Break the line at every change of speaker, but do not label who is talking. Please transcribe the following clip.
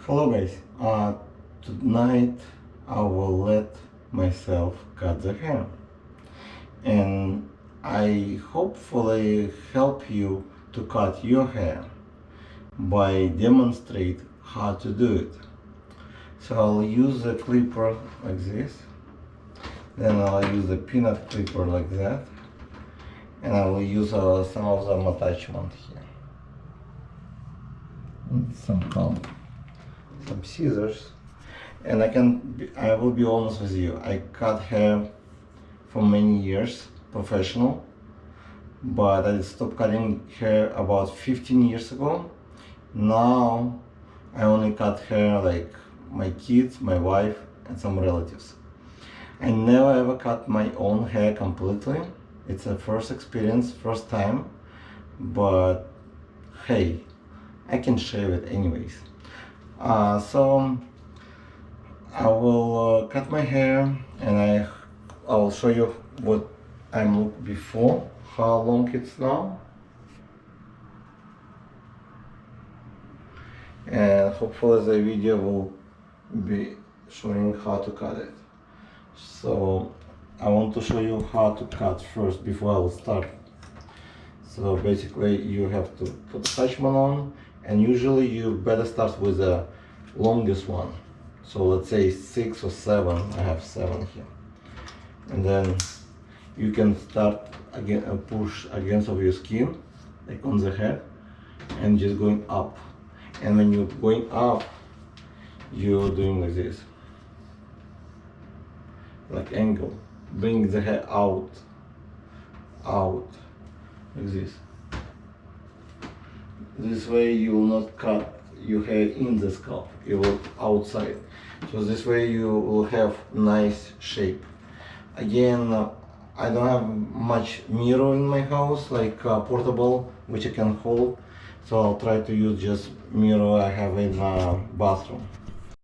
Hello guys, tonight I will let myself cut the hair, and I hopefully help you to cut your hair by demonstrate how to do it. So I'll use a clipper like this, then I'll use a peanut clipper like that, and I will use some of them attachment here. And some scissors, and I will be honest with you, I cut hair for many years, professional, but I stopped cutting hair about 15 years ago. Now I only cut hair like my kids, my wife, and some relatives. I never ever cut my own hair completely. It's a first experience, first time, but hey, I can shave it anyways. So I will cut my hair, and I'll show you what I'm look before, how long it's now, and hopefully the video will be showing how to cut it. So I want to show you how to cut first before I will start. So basically you have to put attachment on, and usually you better start with the longest one. So let's say 6 or 7, I have 7 here. And then you can start again and push against of your skin, like on the head, and just going up. And when you're going up, you're doing like this, like angle, bring the hair out, like this. This way you will not cut your hair in the scalp, it will outside. So this way you will have nice shape. Again, I don't have much mirror in my house, like portable, which I can hold. So I'll try to use just mirror I have in my bathroom.